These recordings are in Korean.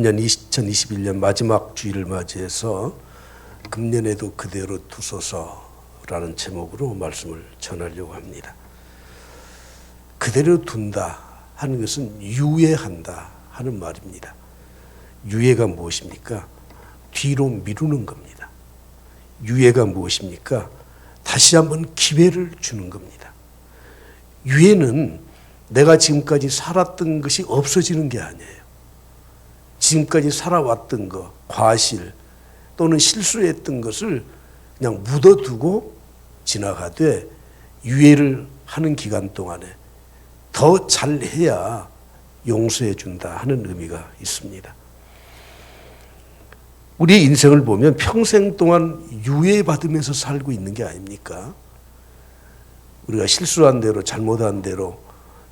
금년 2021년 마지막 주일을 맞이해서 금년에도 그대로 두소서라는 제목으로 말씀을 전하려고 합니다. 그대로 둔다 하는 것은 유예한다 하는 말입니다. 유예가 무엇입니까? 뒤로 미루는 겁니다. 유예가 무엇입니까? 다시 한번 기회를 주는 겁니다. 유예는 내가 지금까지 살았던 것이 없어지는 게 아니에요. 지금까지 살아왔던 것, 과실 또는 실수했던 것을 그냥 묻어두고 지나가되 유예를 하는 기간 동안에 더 잘해야 용서해 준다 하는 의미가 있습니다. 우리의 인생을 보면 평생 동안 유예받으면서 살고 있는 게 아닙니까? 우리가 실수한 대로 잘못한 대로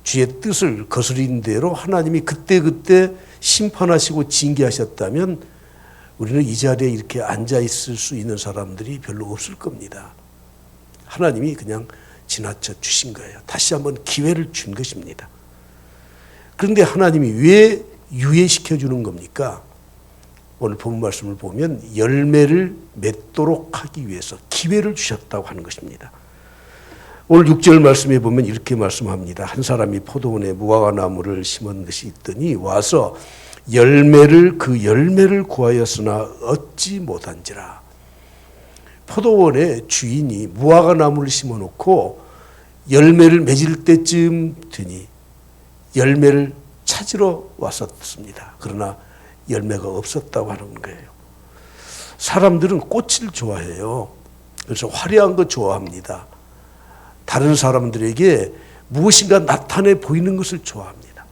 주의 뜻을 거스린 대로 하나님이 그때그때 심판하시고 징계하셨다면 우리는 이 자리에 이렇게 앉아 있을 수 있는 사람들이 별로 없을 겁니다. 하나님이 그냥 지나쳐 주신 거예요. 다시 한번 기회를 준 것입니다. 그런데 하나님이 왜 유예시켜 주는 겁니까? 오늘 본 말씀을 보면 열매를 맺도록 하기 위해서 기회를 주셨다고 하는 것입니다. 오늘 6절 말씀에 보면 이렇게 말씀합니다. 한 사람이 포도원에 무화과나무를 심은 것이 있더니 와서 그 열매를 구하였으나 얻지 못한지라. 포도원의 주인이 무화과나무를 심어놓고 열매를 맺을 때쯤 되니 열매를 찾으러 왔었습니다. 그러나 열매가 없었다고 하는 거예요. 사람들은 꽃을 좋아해요. 그래서 화려한 거 좋아합니다. 다른 사람들에게 무엇인가 나타내 보이는 것을 좋아합니다.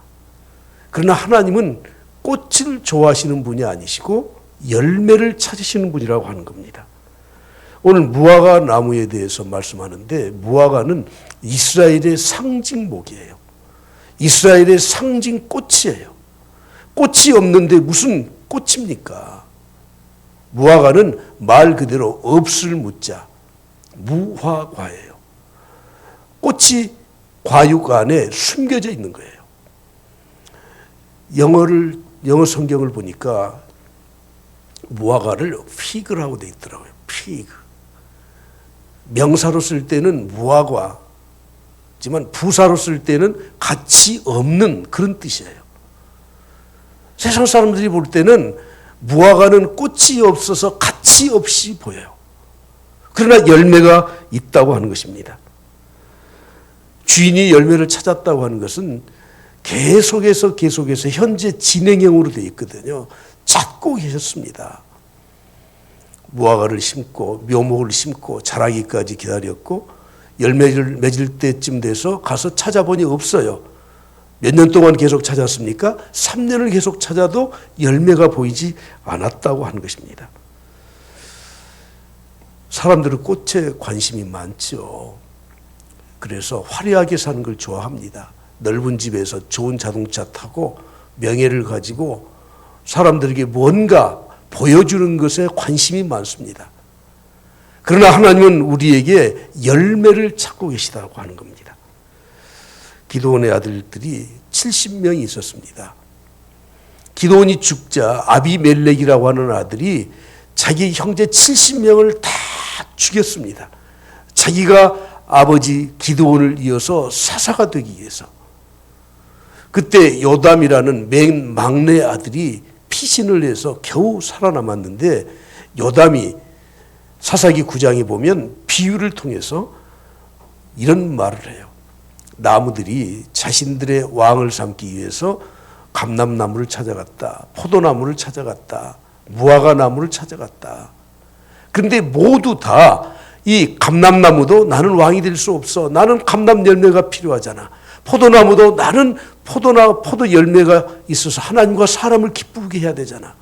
그러나 하나님은 꽃을 좋아하시는 분이 아니시고 열매를 찾으시는 분이라고 하는 겁니다. 오늘 무화과 나무에 대해서 말씀하는데 무화과는 이스라엘의 상징목이에요. 이스라엘의 상징 꽃이에요. 꽃이 없는데 무슨 꽃입니까? 무화과는 말 그대로 없을 무자, 무화과예요. 꽃이 과육 안에 숨겨져 있는 거예요. 영어 성경을 보니까 무화과를 피그라고 돼 있더라고요. 피그. 명사로 쓸 때는 무화과지만 부사로 쓸 때는 가치 없는 그런 뜻이에요. 세상 사람들이 볼 때는 무화과는 꽃이 없어서 가치 없이 보여요. 그러나 열매가 있다고 하는 것입니다. 주인이 열매를 찾았다고 하는 것은 계속해서 현재 진행형으로 되어 있거든요. 찾고 계셨습니다. 무화과를 심고 묘목을 심고 자라기까지 기다렸고 열매를 맺을 때쯤 돼서 가서 찾아보니 없어요. 몇 년 동안 계속 찾았습니까? 3년을 계속 찾아도 열매가 보이지 않았다고 하는 것입니다. 사람들은 꽃에 관심이 많죠. 그래서 화려하게 사는 걸 좋아합니다. 넓은 집에서 좋은 자동차 타고 명예를 가지고 사람들에게 뭔가 보여주는 것에 관심이 많습니다. 그러나 하나님은 우리에게 열매를 찾고 계시다고 하는 겁니다. 기드온의 아들들이 70명이 있었습니다. 기드온이 죽자 아비멜렉이라고 하는 아들이 자기 형제 70명을 다 죽였습니다. 자기가 아버지 기드온을 이어서 사사가 되기 위해서. 그때 요담이라는 맨 막내 아들이 피신을 해서 겨우 살아남았는데 요담이 사사기 9장에 보면 비유를 통해서 이런 말을 해요. 나무들이 자신들의 왕을 삼기 위해서 감람나무를 찾아갔다. 포도나무를 찾아갔다. 무화과나무를 찾아갔다. 그런데 모두 다 이 감람나무도 나는 왕이 될 수 없어. 나는 감람 열매가 필요하잖아. 포도나무도 나는 포도 열매가 있어서 하나님과 사람을 기쁘게 해야 되잖아.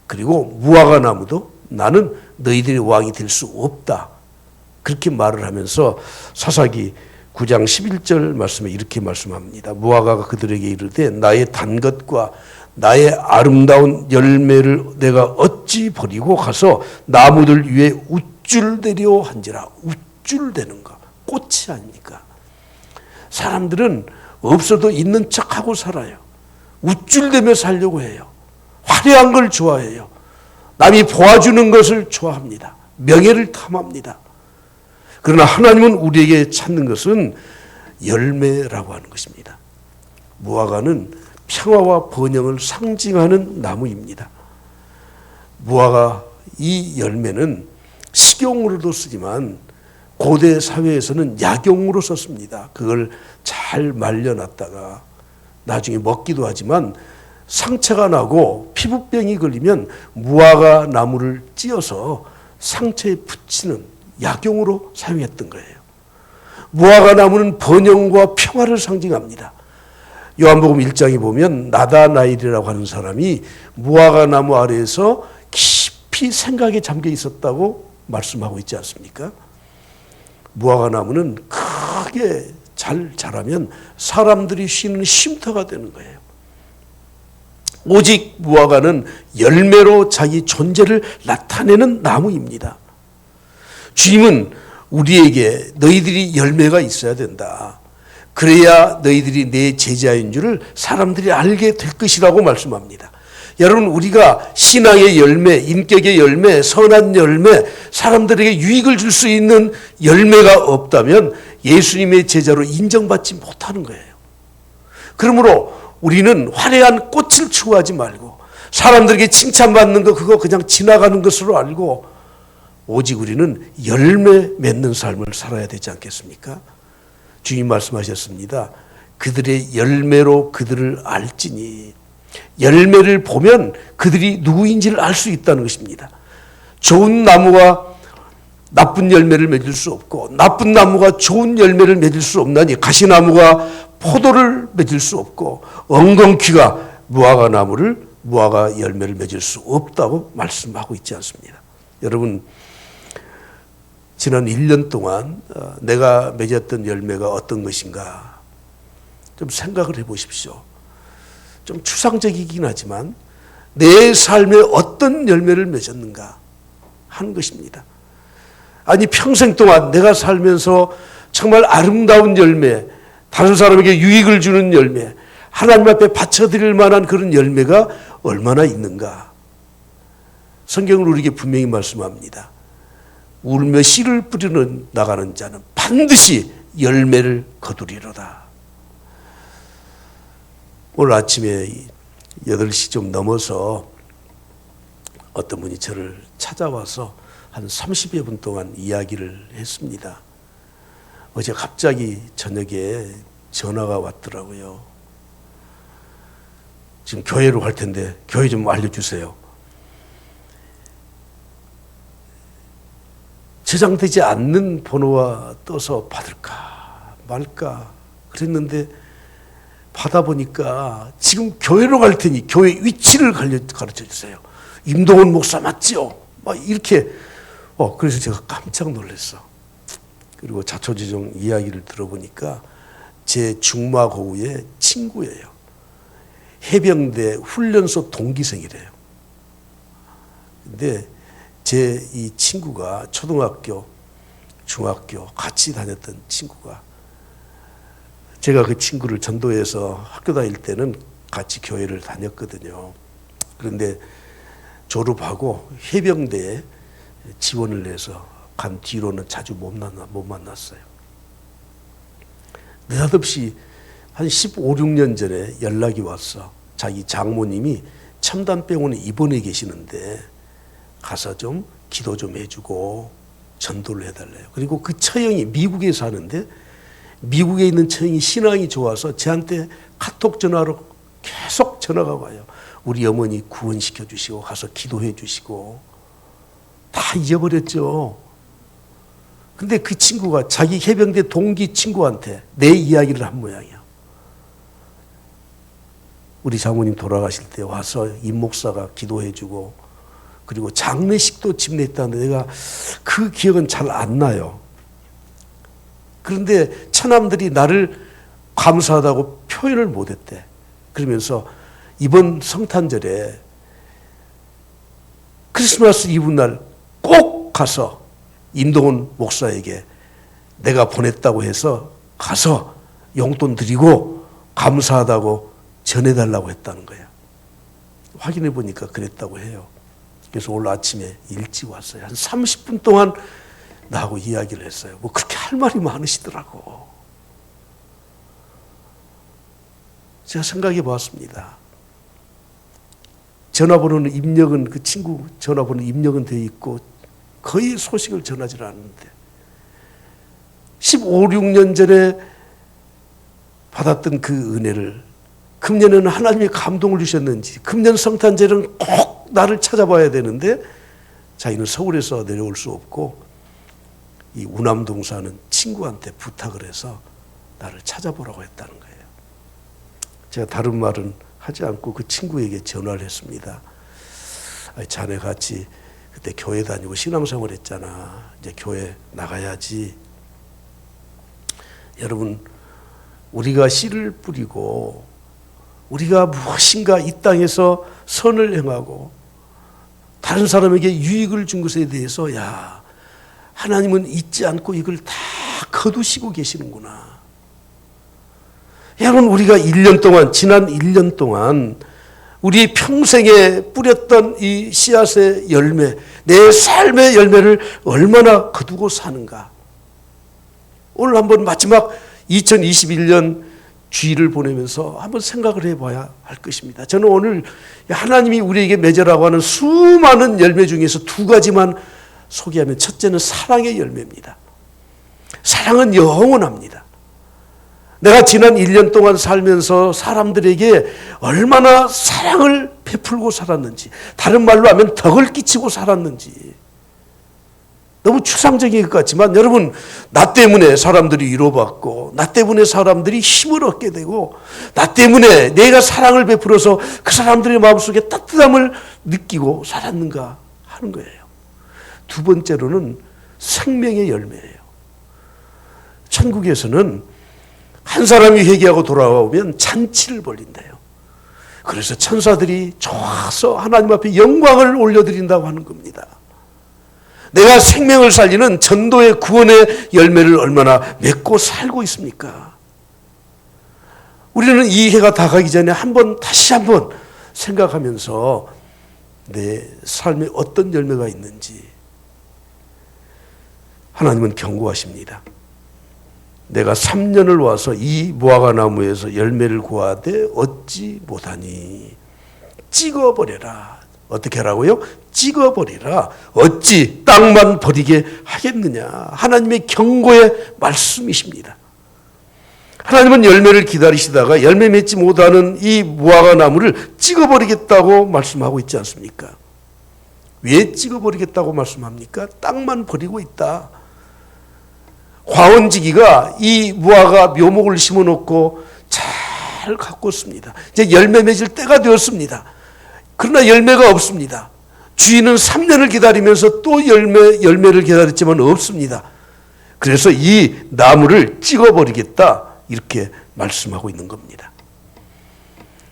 그리고 무화과나무도 나는 너희들이 왕이 될 수 없다. 그렇게 말을 하면서 사사기 9장 11절 말씀에 이렇게 말씀합니다. 무화과가 그들에게 이르되 나의 단 것과 나의 아름다운 열매를 내가 어찌 버리고 가서 나무들 위에 우쭐대려 한지라. 우쭐대는 거 꽃이 아닙니까? 사람들은 없어도 있는 척하고 살아요. 우쭐대며 살려고 해요. 화려한 걸 좋아해요. 남이 보아주는 것을 좋아합니다. 명예를 탐합니다. 그러나 하나님은 우리에게 찾는 것은 열매라고 하는 것입니다. 무화과는 평화와 번영을 상징하는 나무입니다. 무화과 이 열매는 식용으로도 쓰지만 고대 사회에서는 약용으로 썼습니다. 그걸 잘 말려놨다가 나중에 먹기도 하지만 상처가 나고 피부병이 걸리면 무화과 나무를 찧어서 상처에 붙이는 약용으로 사용했던 거예요. 무화과 나무는 번영과 평화를 상징합니다. 요한복음 1장에 보면 나다나엘이라고 하는 사람이 무화과 나무 아래에서 깊이 생각에 잠겨 있었다고 말씀하고 있지 않습니까? 무화과 나무는 크게 잘 자라면 사람들이 쉬는 쉼터가 되는 거예요. 오직 무화과는 열매로 자기 존재를 나타내는 나무입니다. 주님은 우리에게 너희들이 열매가 있어야 된다. 그래야 너희들이 내 제자인 줄을 사람들이 알게 될 것이라고 말씀합니다. 여러분, 우리가 신앙의 열매, 인격의 열매, 선한 열매, 사람들에게 유익을 줄 수 있는 열매가 없다면 예수님의 제자로 인정받지 못하는 거예요. 그러므로 우리는 화려한 꽃을 추구하지 말고 사람들에게 칭찬받는 거 그거 그냥 지나가는 것으로 알고 오직 우리는 열매 맺는 삶을 살아야 되지 않겠습니까? 주님 말씀하셨습니다. 그들의 열매로 그들을 알지니. 열매를 보면 그들이 누구인지를 알 수 있다는 것입니다. 좋은 나무가 나쁜 열매를 맺을 수 없고 나쁜 나무가 좋은 열매를 맺을 수 없나니 가시나무가 포도를 맺을 수 없고 엉겅퀴가 무화과 열매를 맺을 수 없다고 말씀하고 있지 않습니다. 여러분, 지난 1년 동안 내가 맺었던 열매가 어떤 것인가 좀 생각을 해보십시오. 좀 추상적이긴 하지만 내 삶에 어떤 열매를 맺었는가 하는 것입니다. 아니, 평생 동안 내가 살면서 정말 아름다운 열매, 다른 사람에게 유익을 주는 열매, 하나님 앞에 바쳐드릴 만한 그런 열매가 얼마나 있는가. 성경은 우리에게 분명히 말씀합니다. 울며 씨를 뿌리러 나가는 자는 반드시 열매를 거두리로다. 오늘 아침에 8시 좀 넘어서 어떤 분이 저를 찾아와서 한 30여 분 동안 이야기를 했습니다. 어제 갑자기 저녁에 전화가 왔더라고요. 지금 교회로 갈 텐데 교회 좀 알려주세요. 저장되지 않는 번호가 떠서 받을까 말까 그랬는데 받아보니까 지금 교회로 갈 테니 교회 위치를 가르쳐 주세요. 임동원 목사 맞죠? 막 이렇게 그래서 제가 깜짝 놀랐어. 그리고 자초지종 이야기를 들어보니까 제 중마고우의 친구예요. 해병대 훈련소 동기생이래요. 근데 제 이 친구가 초등학교, 중학교 같이 다녔던 친구가 제가 그 친구를 전도해서 학교 다닐 때는 같이 교회를 다녔거든요. 그런데 졸업하고 해병대에 지원을 해서 간 뒤로는 자주 못 만났어요. 느닷없이 한 15, 16년 전에 연락이 왔어. 자기 장모님이 첨단병원에 입원해 계시는데 가서 좀 기도 좀 해주고 전도를 해달래요. 그리고 그 처형이 미국에 사는데 미국에 있는 처형이 신앙이 좋아서 저한테 카톡 전화로 계속 전화가 와요. 우리 어머니 구원시켜 주시고 가서 기도해 주시고. 다 잊어버렸죠. 근데 그 친구가 자기 해병대 동기 친구한테 내 이야기를 한 모양이야. 우리 장모님 돌아가실 때 와서 임 목사가 기도해 주고 그리고 장례식도 집례했다는데 내가 그 기억은 잘 안 나요. 그런데 처남들이 나를 감사하다고 표현을 못했대. 그러면서 이번 성탄절에 크리스마스 이브 날 꼭 가서 임동원 목사에게 내가 보냈다고 해서 가서 용돈 드리고 감사하다고 전해달라고 했다는 거야. 확인해 보니까 그랬다고 해요. 그래서 오늘 아침에 일찍 왔어요. 한 30분 동안 나하고 이야기를 했어요. 뭐 그렇게 할 말이 많으시더라고. 제가 생각해 보았습니다. 전화번호는 입력은, 그 친구 전화번호 입력은 돼 있고 거의 소식을 전하지 않았는데 15, 16년 전에 받았던 그 은혜를 금년에는 하나님이 감동을 주셨는지 금년 성탄절은 꼭 나를 찾아봐야 되는데 자기는 서울에서 내려올 수 없고 이 우남동 사는 친구한테 부탁을 해서 나를 찾아보라고 했다는 거예요. 제가 다른 말은 하지 않고 그 친구에게 전화를 했습니다. 자네 같이 그때 교회 다니고 신앙생활 했잖아. 이제 교회 나가야지. 여러분, 우리가 씨를 뿌리고 우리가 무엇인가 이 땅에서 선을 행하고 다른 사람에게 유익을 준 것에 대해서 야, 하나님은 잊지 않고 이걸 다 거두시고 계시는구나. 여러분, 우리가 1년 동안, 지난 1년 동안 우리 평생에 뿌렸던 이 씨앗의 열매, 내 삶의 열매를 얼마나 거두고 사는가. 오늘 한번 마지막 2021년 주일을 보내면서 한번 생각을 해봐야 할 것입니다. 저는 오늘 하나님이 우리에게 맺으라고 하는 수많은 열매 중에서 두 가지만 소개하면, 첫째는 사랑의 열매입니다. 사랑은 영원합니다. 내가 지난 1년 동안 살면서 사람들에게 얼마나 사랑을 베풀고 살았는지, 다른 말로 하면 덕을 끼치고 살았는지. 너무 추상적인 것 같지만 여러분, 나 때문에 사람들이 위로받고 나 때문에 사람들이 힘을 얻게 되고 나 때문에 내가 사랑을 베풀어서 그 사람들의 마음속에 따뜻함을 느끼고 살았는가 하는 거예요. 두 번째로는 생명의 열매예요. 천국에서는 한 사람이 회개하고 돌아오면 잔치를 벌린대요. 그래서 천사들이 좋아서 하나님 앞에 영광을 올려드린다고 하는 겁니다. 내가 생명을 살리는 전도의 구원의 열매를 얼마나 맺고 살고 있습니까? 우리는 이 해가 다 가기 전에 다시 한번 생각하면서 내 삶에 어떤 열매가 있는지. 하나님은 경고하십니다. 내가 3년을 와서 이 무화과 나무에서 열매를 구하되 얻지 못하니 찍어버려라. 어떻게 하라고요? 찍어버리라. 어찌 땅만 버리게 하겠느냐. 하나님의 경고의 말씀이십니다. 하나님은 열매를 기다리시다가 열매 맺지 못하는 이 무화과 나무를 찍어버리겠다고 말씀하고 있지 않습니까? 왜 찍어버리겠다고 말씀합니까? 땅만 버리고 있다. 과원지기가 이 무화과 묘목을 심어놓고 잘 가꿨습니다. 이제 열매 맺을 때가 되었습니다. 그러나 열매가 없습니다. 주인은 3년을 기다리면서 또 열매를 기다렸지만 없습니다. 그래서 이 나무를 찍어버리겠다, 이렇게 말씀하고 있는 겁니다.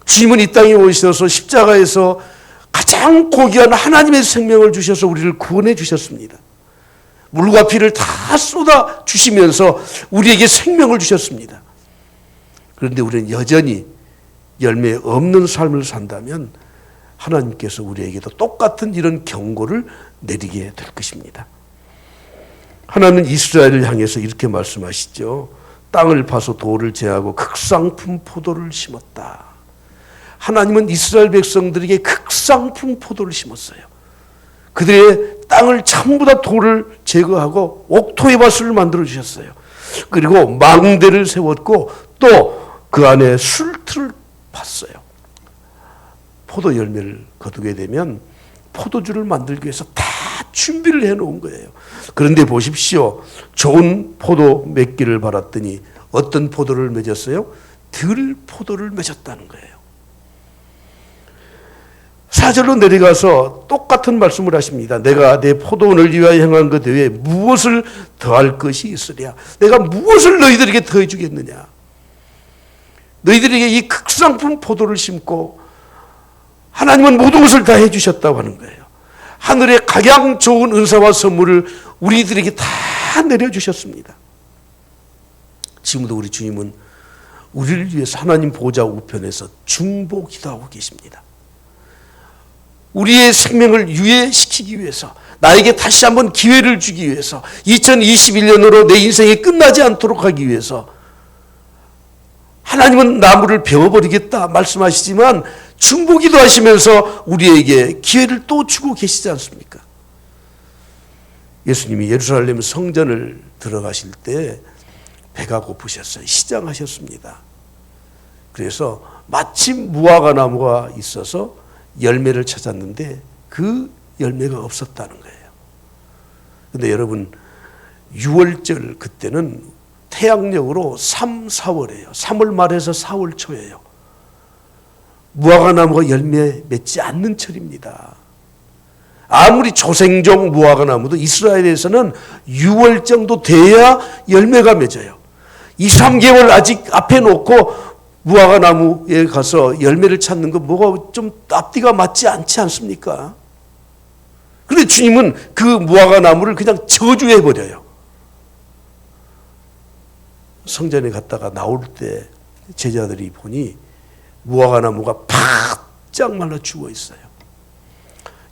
주님은 이 땅에 오셔서 십자가에서 가장 고귀한 하나님의 생명을 주셔서 우리를 구원해 주셨습니다. 물과 피를 다 쏟아 주시면서 우리에게 생명을 주셨습니다. 그런데 우리는 여전히 열매 없는 삶을 산다면 하나님께서 우리에게도 똑같은 이런 경고를 내리게 될 것입니다. 하나님은 이스라엘을 향해서 이렇게 말씀하시죠. 땅을 파서 돌을 제하고 극상품 포도를 심었다. 하나님은 이스라엘 백성들에게 극상품 포도를 심었어요. 그들의 땅을 전부 다 돌을 제거하고 옥토의 밭을 만들어 주셨어요. 그리고 망대를 세웠고 또 그 안에 술틀을 팠어요. 포도 열매를 거두게 되면 포도주를 만들기 위해서 다 준비를 해놓은 거예요. 그런데 보십시오. 좋은 포도 맺기를 바랐더니 어떤 포도를 맺었어요? 들 포도를 맺었다는 거예요. 4절로 내려가서 똑같은 말씀을 하십니다. 내가 내 포도원을 위하여 행한 것 외에 무엇을 더할 것이 있으랴. 내가 무엇을 너희들에게 더해 주겠느냐. 너희들에게 이 극상품 포도를 심고 하나님은 모든 것을 다 해주셨다고 하는 거예요. 하늘의 가장 좋은 은사와 선물을 우리들에게 다 내려주셨습니다. 지금도 우리 주님은 우리를 위해서 하나님 보좌 우편에서 중보기도하고 계십니다. 우리의 생명을 유예시키기 위해서, 나에게 다시 한번 기회를 주기 위해서, 2021년으로 내 인생이 끝나지 않도록 하기 위해서 하나님은 나무를 베어버리겠다 말씀하시지만 중보기도 하시면서 우리에게 기회를 또 주고 계시지 않습니까? 예수님이 예루살렘 성전을 들어가실 때 배가 고프셨어요. 시장하셨습니다. 그래서 마침 무화과 나무가 있어서 열매를 찾았는데 그 열매가 없었다는 거예요. 근데 여러분 6월절 그때는 태양력으로 3, 4월이에요. 3월 말에서 4월 초예요. 무화과 나무가 열매 맺지 않는 철입니다. 아무리 조생종 무화과 나무도 이스라엘에서는 6월 정도 돼야 열매가 맺어요. 2, 3개월 아직 앞에 놓고 무화과 나무에 가서 열매를 찾는 거 뭐가 좀 앞뒤가 맞지 않지 않습니까? 그런데 주님은 그 무화과 나무를 그냥 저주해버려요. 성전에 갔다가 나올 때 제자들이 보니 무화과 나무가 바짝 말라 죽어 있어요.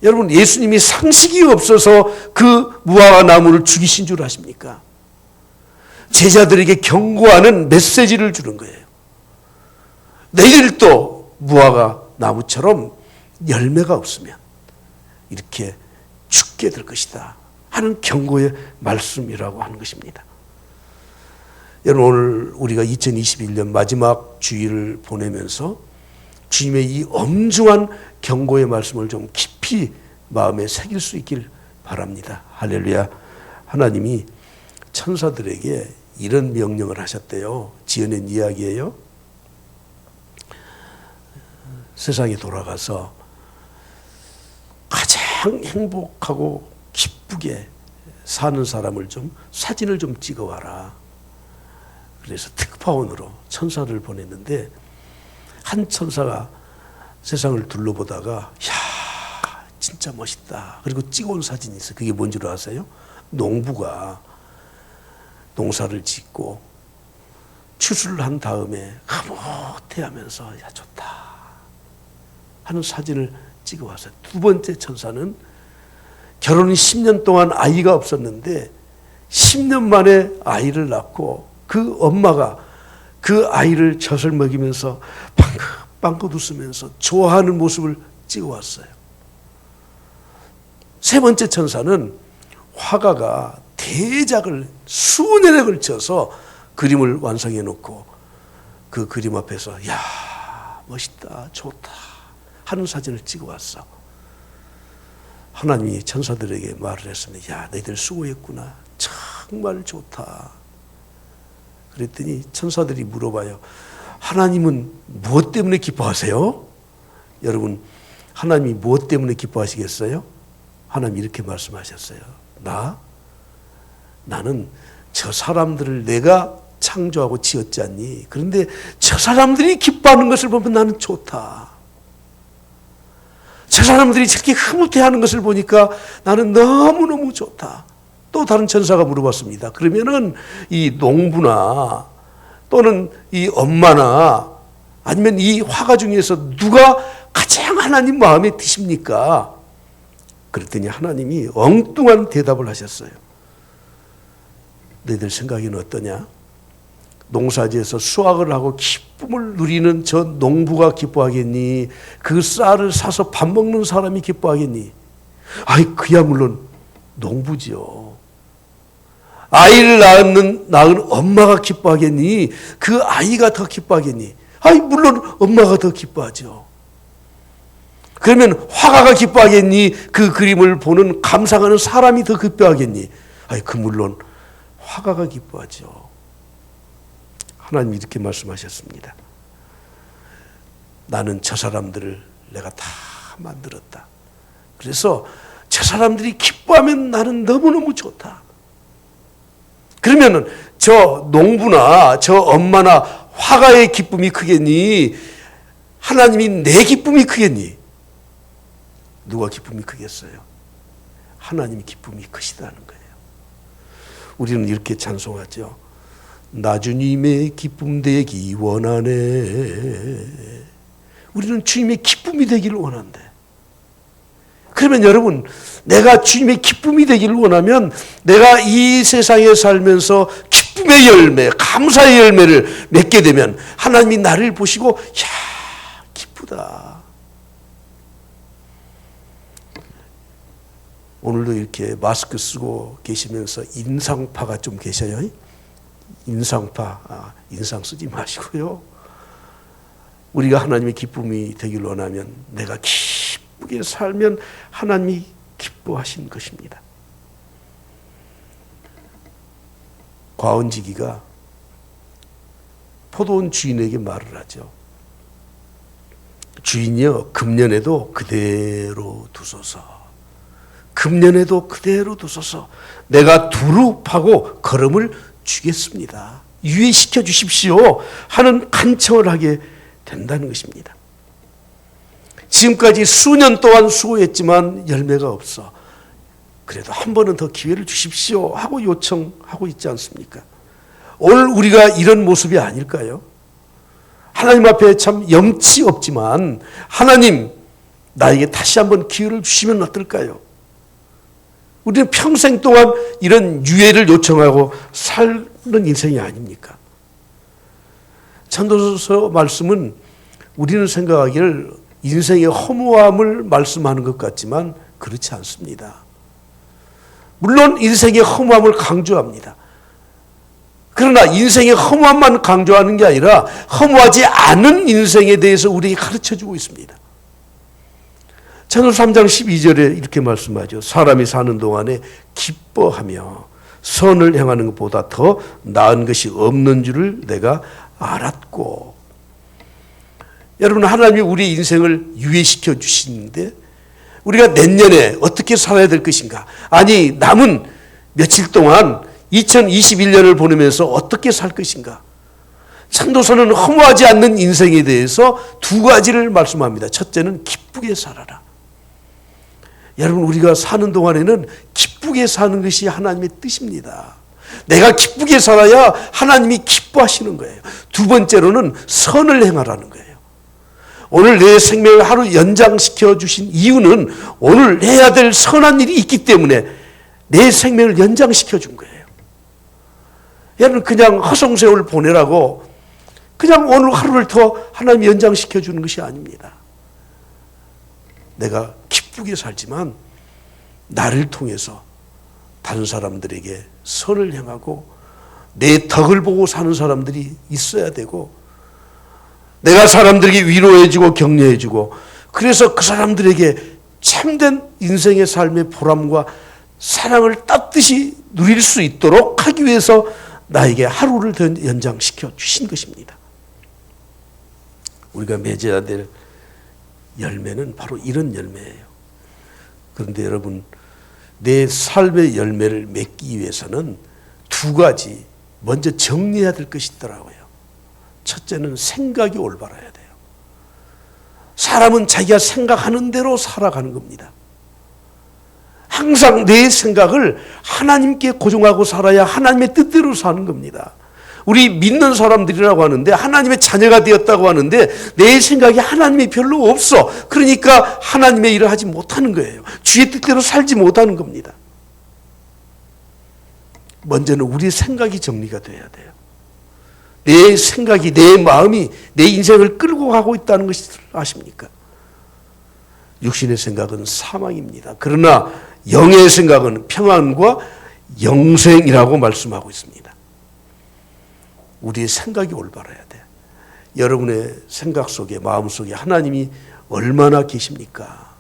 여러분, 예수님이 상식이 없어서 그 무화과 나무를 죽이신 줄 아십니까? 제자들에게 경고하는 메시지를 주는 거예요. 내일도 무화과 나무처럼 열매가 없으면 이렇게 죽게 될 것이다 하는 경고의 말씀이라고 하는 것입니다. 여러분, 오늘 우리가 2021년 마지막 주일을 보내면서 주님의 이 엄중한 경고의 말씀을 좀 깊이 마음에 새길 수 있길 바랍니다. 할렐루야. 하나님이 천사들에게 이런 명령을 하셨대요. 지어낸 이야기예요. 세상에 돌아가서 가장 행복하고 기쁘게 사는 사람을 좀 사진을 좀 찍어와라. 그래서 특파원으로 천사를 보냈는데 한 천사가 세상을 둘러보다가 야 진짜 멋있다. 그리고 찍어온 사진이 있어요. 그게 뭔 줄 아세요? 농부가 농사를 짓고 추수를 한 다음에 흐뭇해하면서 야 좋다 하는 사진을 찍어왔어요. 두 번째 천사는 결혼 10년 동안 아이가 없었는데 10년 만에 아이를 낳고 그 엄마가 그 아이를 젖을 먹이면서 빵긋 웃으면서 좋아하는 모습을 찍어왔어요. 세 번째 천사는 화가가 대작을 수년에 걸쳐서 그림을 완성해 놓고 그 그림 앞에서 야 멋있다 좋다 하는 사진을 찍어왔어. 하나님이 천사들에게 말을 했습니다. 야 너희들 수고했구나. 정말 좋다. 그랬더니 천사들이 물어봐요. 하나님은 무엇 때문에 기뻐하세요? 여러분, 하나님이 무엇 때문에 기뻐하시겠어요? 하나님 이렇게 말씀하셨어요. 나는 저 사람들을 내가 창조하고 지었지 않니? 그런데 저 사람들이 기뻐하는 것을 보면 나는 좋다. 저 사람들이 저렇게 흐뭇해하는 것을 보니까 나는 너무너무 좋다. 또 다른 천사가 물어봤습니다. 그러면은 이 농부나 또는 이 엄마나 아니면 이 화가 중에서 누가 가장 하나님 마음에 드십니까? 그랬더니 하나님이 엉뚱한 대답을 하셨어요. 너희들 생각에는 어떠냐? 농사지에서 수확을 하고 기쁨을 누리는 저 농부가 기뻐하겠니? 그 쌀을 사서 밥 먹는 사람이 기뻐하겠니? 아이 그야 물론 농부지요. 아이를 낳은 엄마가 기뻐하겠니? 그 아이가 더 기뻐하겠니? 아이 물론 엄마가 더 기뻐하죠. 그러면 화가가 기뻐하겠니? 그 그림을 보는 감상하는 사람이 더 기뻐하겠니? 아이 그 물론 화가가 기뻐하죠. 하나님이 이렇게 말씀하셨습니다. 나는 저 사람들을 내가 다 만들었다. 그래서 저 사람들이 기뻐하면 나는 너무너무 좋다. 그러면은 저 농부나 저 엄마나 화가의 기쁨이 크겠니? 하나님이 내 기쁨이 크겠니? 누가 기쁨이 크겠어요? 하나님이 기쁨이 크시다는 거예요. 우리는 이렇게 찬송하죠. 나 주님의 기쁨 되기 원하네. 우리는 주님의 기쁨이 되기를 원한대. 그러면 여러분, 내가 주님의 기쁨이 되기를 원하면 내가 이 세상에 살면서 기쁨의 열매, 감사의 열매를 맺게 되면 하나님이 나를 보시고 야, 기쁘다. 오늘도 이렇게 마스크 쓰고 계시면서 인상파가 좀 계셔요. 인상파, 인상 쓰지 마시고요. 우리가 하나님의 기쁨이 되기를 원하면 내가 기쁘게 살면 하나님이 기뻐하신 것입니다. 과언지기가 포도원 주인에게 말을 하죠. 주인이여, 금년에도 그대로 두소서. 금년에도 그대로 두소서. 내가 두루 파고 걸음을 주겠습니다. 유예시켜 주십시오 하는 간청을 하게 된다는 것입니다. 지금까지 수년 동안 수고했지만 열매가 없어. 그래도 한 번은 더 기회를 주십시오 하고 요청하고 있지 않습니까? 오늘 우리가 이런 모습이 아닐까요? 하나님 앞에 참 염치 없지만 하나님, 나에게 다시 한번 기회를 주시면 어떨까요? 우리는 평생 동안 이런 유예를 요청하고 사는 인생이 아닙니까? 전도서 말씀은 우리는 생각하기를 인생의 허무함을 말씀하는 것 같지만 그렇지 않습니다. 물론 인생의 허무함을 강조합니다. 그러나 인생의 허무함만 강조하는 게 아니라 허무하지 않은 인생에 대해서 우리에게 가르쳐주고 있습니다. 전도서 3장 12절에 이렇게 말씀하죠. 사람이 사는 동안에 기뻐하며 선을 행하는 것보다 더 나은 것이 없는 줄을 내가 알았고. 여러분, 하나님이 우리 인생을 유예시켜 주시는데 우리가 내년에 어떻게 살아야 될 것인가? 아니, 남은 며칠 동안 2021년을 보내면서 어떻게 살 것인가? 전도서는 허무하지 않는 인생에 대해서 두 가지를 말씀합니다. 첫째는 기쁘게 살아라. 여러분, 우리가 사는 동안에는 기쁘게 사는 것이 하나님의 뜻입니다. 내가 기쁘게 살아야 하나님이 기뻐하시는 거예요. 두 번째로는 선을 행하라는 거예요. 오늘 내 생명을 하루 연장시켜 주신 이유는 오늘 해야 될 선한 일이 있기 때문에 내 생명을 연장시켜 준 거예요. 여러분, 그냥 허송세월 보내라고 그냥 오늘 하루를 더 하나님이 연장시켜 주는 것이 아닙니다. 내가 기쁘게 살지만 나를 통해서 다른 사람들에게 선을 행하고 내 덕을 보고 사는 사람들이 있어야 되고, 내가 사람들에게 위로해주고 격려해주고, 그래서 그 사람들에게 참된 인생의 삶의 보람과 사랑을 따뜻이 누릴 수 있도록 하기 위해서 나에게 하루를 더 연장시켜 주신 것입니다. 우리가 맺어야 될 열매는 바로 이런 열매예요. 그런데 여러분, 내 삶의 열매를 맺기 위해서는 두 가지 먼저 정리해야 될 것이 있더라고요. 첫째는 생각이 올바라야 돼요. 사람은 자기가 생각하는 대로 살아가는 겁니다. 항상 내 생각을 하나님께 고정하고 살아야 하나님의 뜻대로 사는 겁니다. 우리 믿는 사람들이라고 하는데, 하나님의 자녀가 되었다고 하는데 내 생각이 하나님이 별로 없어. 그러니까 하나님의 일을 하지 못하는 거예요. 주의 뜻대로 살지 못하는 겁니다. 먼저는 우리의 생각이 정리가 돼야 돼요. 내 생각이, 내 마음이 내 인생을 끌고 가고 있다는 것을 아십니까? 육신의 생각은 사망입니다. 그러나 영의 생각은 평안과 영생이라고 말씀하고 있습니다. 우리의 생각이 올바라야 돼. 여러분의 생각 속에, 마음 속에 하나님이 얼마나 계십니까?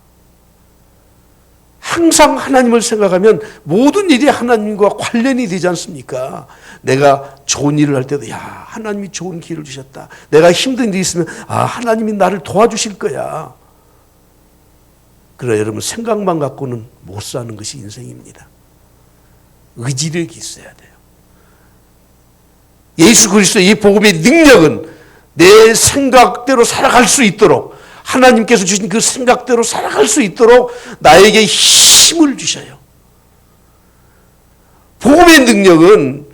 항상 하나님을 생각하면 모든 일이 하나님과 관련이 되지 않습니까? 내가 좋은 일을 할 때도, 야, 하나님이 좋은 기회를 주셨다. 내가 힘든 일이 있으면, 아, 하나님이 나를 도와주실 거야. 그러나 여러분, 생각만 갖고는 못 사는 것이 인생입니다. 의지력이 있어야 돼요. 예수 그리스도의 이 복음의 능력은 내 생각대로 살아갈 수 있도록, 하나님께서 주신 그 생각대로 살아갈 수 있도록 나에게 힘을 주셔요. 복음의 능력은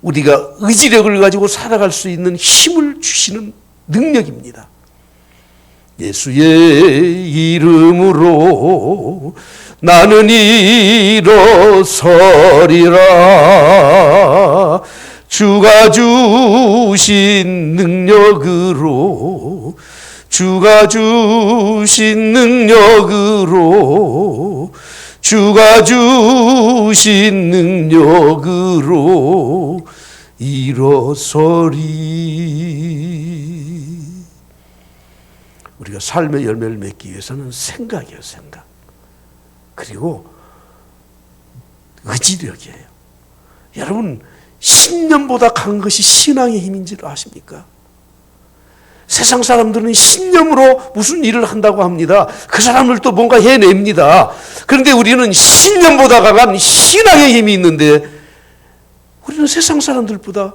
우리가 의지력을 가지고 살아갈 수 있는 힘을 주시는 능력입니다. 예수의 이름으로 나는 일어서리라. 주가 주신 능력으로, 주가 주신 능력으로, 주가 주신 능력으로 일어서리. 우리가 삶의 열매를 맺기 위해서는 생각이에요, 생각. 그리고 의지력이에요. 여러분, 신념보다 강한 것이 신앙의 힘인 줄 아십니까? 세상 사람들은 신념으로 무슨 일을 한다고 합니다. 그 사람을 또 뭔가 해냅니다. 그런데 우리는 신념보다 강한 신앙의 힘이 있는데 우리는 세상 사람들보다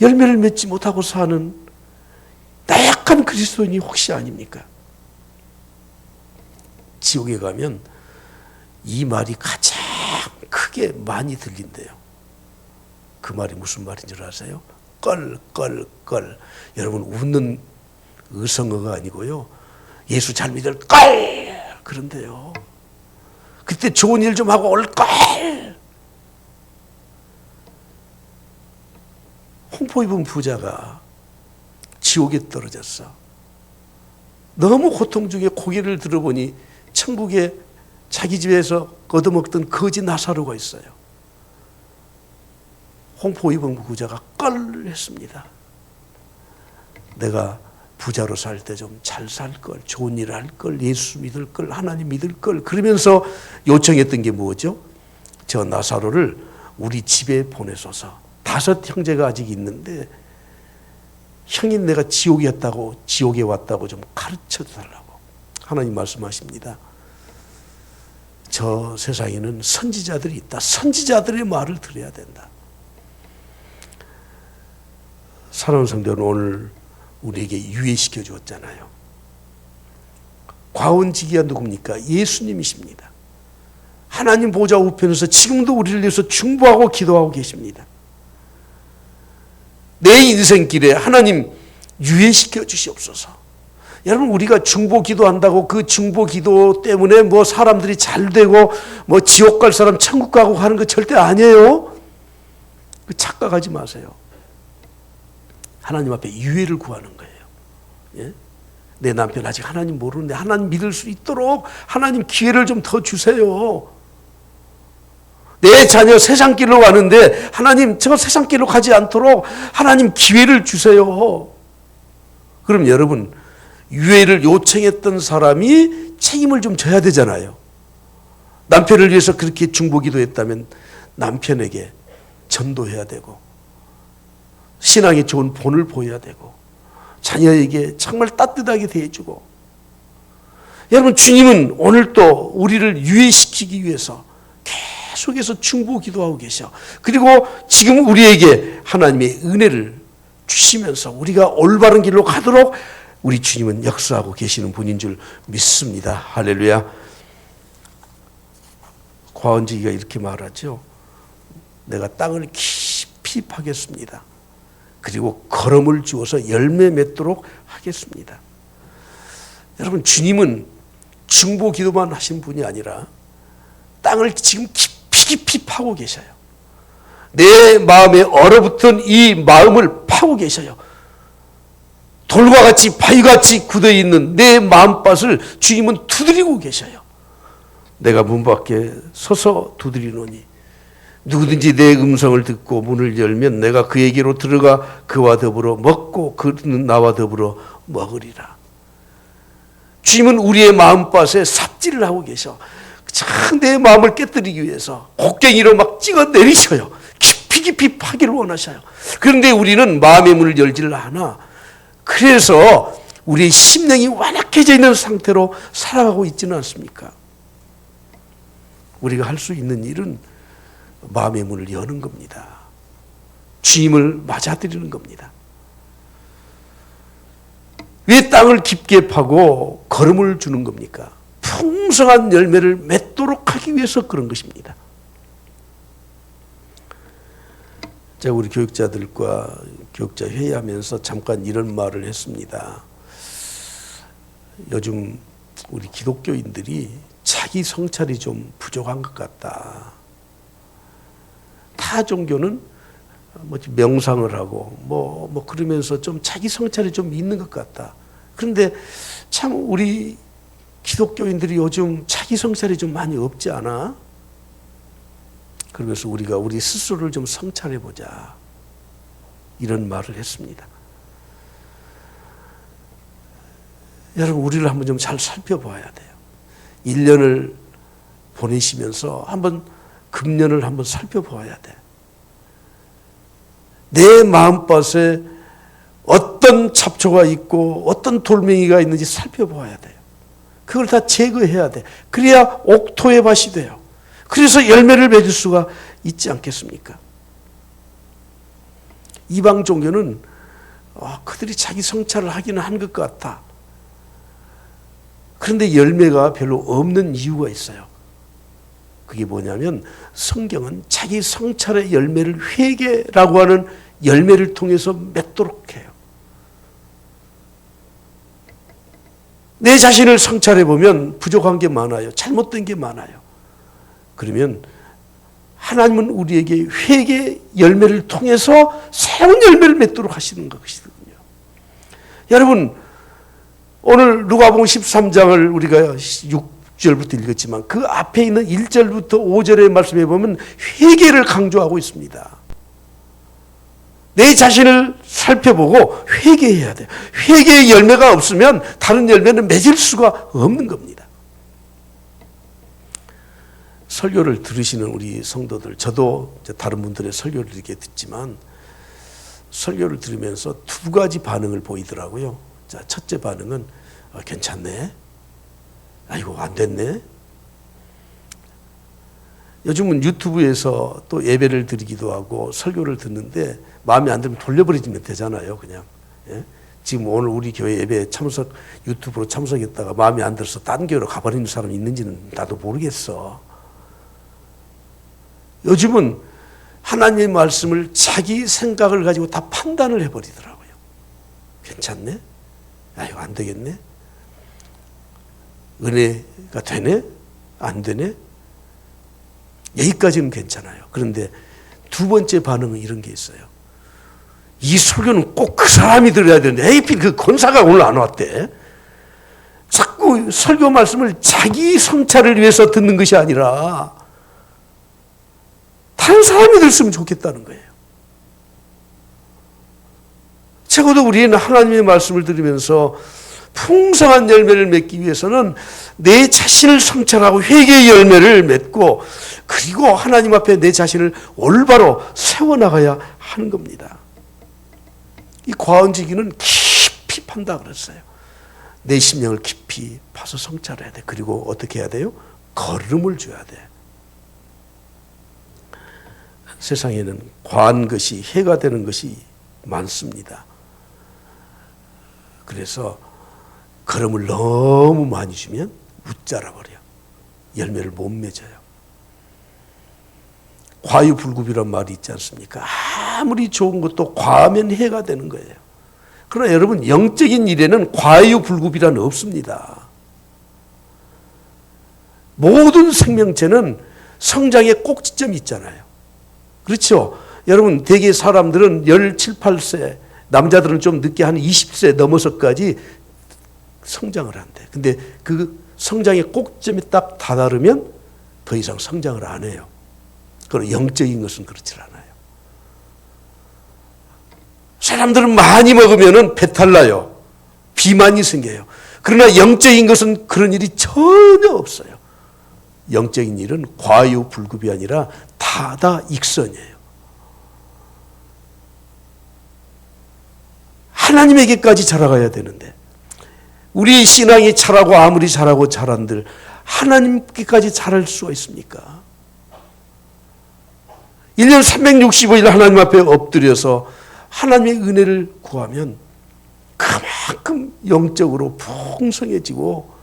열매를 맺지 못하고 사는 나약한 그리스도인이 혹시 아닙니까? 지옥에 가면 이 말이 가장 크게 많이 들린대요. 그 말이 무슨 말인 줄 아세요? 껄. 여러분, 웃는 의성어가 아니고요. 예수 잘 믿을 껄 그런데요. 그때 좋은 일 좀 하고 올 껄. 홍포 입은 부자가 지옥에 떨어졌어. 너무 고통 중에 고개를 들어보니 천국에 자기 집에서 얻어먹던 거지 나사로가 있어요. 홍포 입은 부자가 껄 했습니다. 내가 부자로 살 때 좀 잘 살 걸, 좋은 일 할 걸, 예수 믿을 걸, 하나님 믿을 걸, 그러면서 요청했던 게 뭐죠? 저 나사로를 우리 집에 보내소서. 5 형제가 아직 있는데 형인 내가 지옥에 왔다고 좀 가르쳐 달라고 하나님 말씀하십니다. 저 세상에는 선지자들이 있다. 선지자들의 말을 들어야 된다. 사랑하는 성도는 오늘 우리에게 유예시켜 주었잖아요. 과원지기가 누굽니까? 예수님이십니다. 하나님 보좌 우편에서 지금도 우리를 위해서 중보하고 기도하고 계십니다. 내 인생길에 하나님 유예시켜 주시옵소서. 여러분, 우리가 중보 기도한다고 그 중보 기도 때문에 뭐 사람들이 잘 되고 뭐 지옥 갈 사람 천국 가고 하는 거 절대 아니에요. 착각하지 마세요. 하나님 앞에 유예를 구하는 거예요. 예? 내 남편 아직 하나님 모르는데 하나님 믿을 수 있도록 하나님 기회를 좀 더 주세요. 내 자녀 세상 길로 가는데 하나님 저 세상 길로 가지 않도록 하나님 기회를 주세요. 그럼 여러분, 유예를 요청했던 사람이 책임을 좀 져야 되잖아요. 남편을 위해서 그렇게 중보기도했다면 남편에게 전도해야 되고 신앙에 좋은 본을 보여야 되고 자녀에게 정말 따뜻하게 대해주고. 여러분, 주님은 오늘 또 우리를 유예시키기 위해서 계속해서 중보기도하고 계셔. 그리고 지금 우리에게 하나님의 은혜를 주시면서 우리가 올바른 길로 가도록 우리 주님은 역사하고 계시는 분인 줄 믿습니다. 할렐루야. 과원지기가 이렇게 말하죠. 내가 땅을 깊이 파겠습니다. 그리고 걸음을 주어서 열매 맺도록 하겠습니다. 여러분, 주님은 중보 기도만 하신 분이 아니라 땅을 지금 깊이 파고 계셔요. 내 마음에 얼어붙은 이 마음을 파고 계셔요. 돌과 같이 바위같이 굳어있는 내 마음밭을 주님은 두드리고 계셔요. 내가 문 밖에 서서 두드리노니 누구든지 내 음성을 듣고 문을 열면 내가 그에게로 들어가 그와 더불어 먹고 그는 나와 더불어 먹으리라. 주님은 우리의 마음밭에 삽질을 하고 계셔. 참 내 마음을 깨뜨리기 위해서 곡괭이로 막 찍어 내리셔요. 깊이 파기를 원하셔요. 그런데 우리는 마음의 문을 열지를 않아. 그래서 우리의 심령이 완악해져 있는 상태로 살아가고 있지는 않습니까? 우리가 할 수 있는 일은 마음의 문을 여는 겁니다. 주님을 맞아들이는 겁니다. 왜 땅을 깊게 파고 걸음을 주는 겁니까? 풍성한 열매를 맺도록 하기 위해서 그런 것입니다. 제가 우리 교육자들과 교육자 회의하면서 잠깐 이런 말을 했습니다. 요즘 우리 기독교인들이 자기 성찰이 좀 부족한 것 같다. 타 종교는 명상을 하고 그러면서 좀 자기 성찰이 좀 있는 것 같다. 그런데 참 우리 기독교인들이 요즘 자기 성찰이 좀 많이 없지 않아? 그러면서 우리가 우리 스스로를 좀 성찰해 보자. 이런 말을 했습니다. 여러분, 우리를 한번 좀 잘 살펴봐야 돼요. 1년을 보내시면서 한번 금년을 한번 살펴봐야 돼. 내 마음밭에 어떤 잡초가 있고 어떤 돌멩이가 있는지 살펴봐야 돼요. 그걸 다 제거해야 돼. 그래야 옥토의 밭이 돼요. 그래서 열매를 맺을 수가 있지 않겠습니까? 이방 종교는 그들이 자기 성찰을 하기는 한 것 같다. 그런데 열매가 별로 없는 이유가 있어요. 그게 뭐냐면 성경은 자기 성찰의 열매를 회개라고 하는 열매를 통해서 맺도록 해요. 내 자신을 성찰해 보면 부족한 게 많아요. 잘못된 게 많아요. 그러면 하나님은 우리에게 회개 열매를 통해서 새로운 열매를 맺도록 하시는 것이거든요. 여러분, 오늘 누가복음 13장을 우리가 6절부터 읽었지만 그 앞에 있는 1절부터 5절의 말씀에 보면 회개를 강조하고 있습니다. 내 자신을 살펴보고 회개해야 돼요. 회개의 열매가 없으면 다른 열매는 맺을 수가 없는 겁니다. 설교를 들으시는 우리 성도들, 저도 다른 분들의 설교를 이렇게 듣지만 설교를 들으면서 두 가지 반응을 보이더라고요. 자, 첫째 반응은 괜찮네. 아이고, 안 됐네. 요즘은 유튜브에서 또 예배를 드리기도 하고 설교를 듣는데 마음에 안 들면 돌려버리면 되잖아요, 그냥. 예? 지금 오늘 우리 교회 예배 유튜브로 참석했다가 마음에 안 들어서 딴 교회로 가버리는 사람이 있는지는 나도 모르겠어. 요즘은 하나님의 말씀을 자기 생각을 가지고 다 판단을 해버리더라고요. 괜찮네? 아이고, 안 되겠네? 은혜가 되네? 안 되네? 여기까지는 괜찮아요. 그런데 두 번째 반응은 이런 게 있어요. 이 설교는 꼭 그 사람이 들어야 되는데 에이필 그 권사가 오늘 안 왔대. 자꾸 설교 말씀을 자기 성찰을 위해서 듣는 것이 아니라 다른 사람이 들었으면 좋겠다는 거예요. 적어도 우리는 하나님의 말씀을 들으면서 풍성한 열매를 맺기 위해서는 내 자신을 성찰하고 회개의 열매를 맺고 그리고 하나님 앞에 내 자신을 올바로 세워나가야 하는 겁니다. 이 과언지기는 깊이 판다 그랬어요. 내 심령을 깊이 파서 성찰해야 돼. 그리고 어떻게 해야 돼요? 걸음을 줘야 돼. 세상에는 과한 것이 해가 되는 것이 많습니다. 그래서 걸음을 너무 많이 주면 웃자라 버려요. 열매를 못 맺어요. 과유불급이란 말이 있지 않습니까? 아무리 좋은 것도 과하면 해가 되는 거예요. 그러나 여러분, 영적인 일에는 과유불급이란 없습니다. 모든 생명체는 성장의 꼭지점이 있잖아요. 그렇죠? 여러분, 대개 사람들은 17, 8세, 남자들은 좀 늦게 한 20세 넘어서까지 성장을 한대. 근데 그 성장의 꼭지점에 딱 다다르면 더 이상 성장을 안 해요. 그러나 영적인 것은 그렇지 않아요. 사람들은 많이 먹으면 배탈 나요. 비만이 생겨요. 그러나 영적인 것은 그런 일이 전혀 없어요. 영적인 일은 과유불급이 아니라 다다익선이에요. 하나님에게까지 자라가야 되는데 우리 신앙이 자라고 아무리 자라고 자란들 하나님께까지 자랄 수가 있습니까? 1년 365일 하나님 앞에 엎드려서 하나님의 은혜를 구하면 그만큼 영적으로 풍성해지고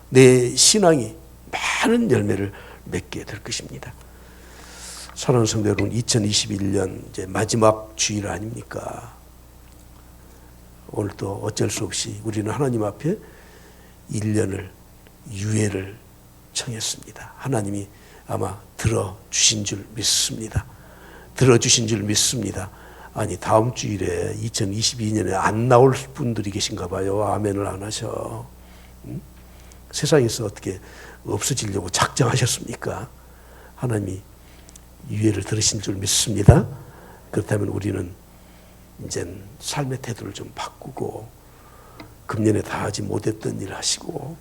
내 신앙이 많은 열매를 맺게 될 것입니다. 사랑하는 성도 여러분, 2021년 이제 마지막 주일 아닙니까? 오늘도 어쩔 수 없이 우리는 하나님 앞에 1년을 유예를 청했습니다. 하나님이 아마 들어주신 줄 믿습니다. 들어주신 줄 믿습니다. 아니 다음 주일에 2022년에 안 나올 분들이 계신가 봐요. 아멘을 안 하셔. 세상에서 어떻게 없어지려고 작정하셨습니까? 하나님이 유예를 들으신 줄 믿습니다. 그렇다면 우리는 이제 삶의 태도를 좀 바꾸고 금년에 다 하지 못했던 일 하시고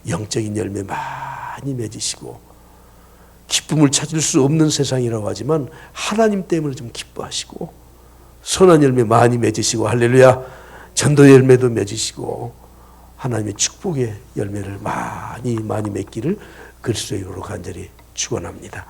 영적인 열매 많이 맺으시고 기쁨을 찾을 수 없는 세상이라고 하지만 하나님 때문에 좀 기뻐하시고 선한 열매 많이 맺으시고 할렐루야 전도 열매도 맺으시고 하나님의 축복의 열매를 많이 맺기를 그리스도의 이름으로 간절히 축원합니다.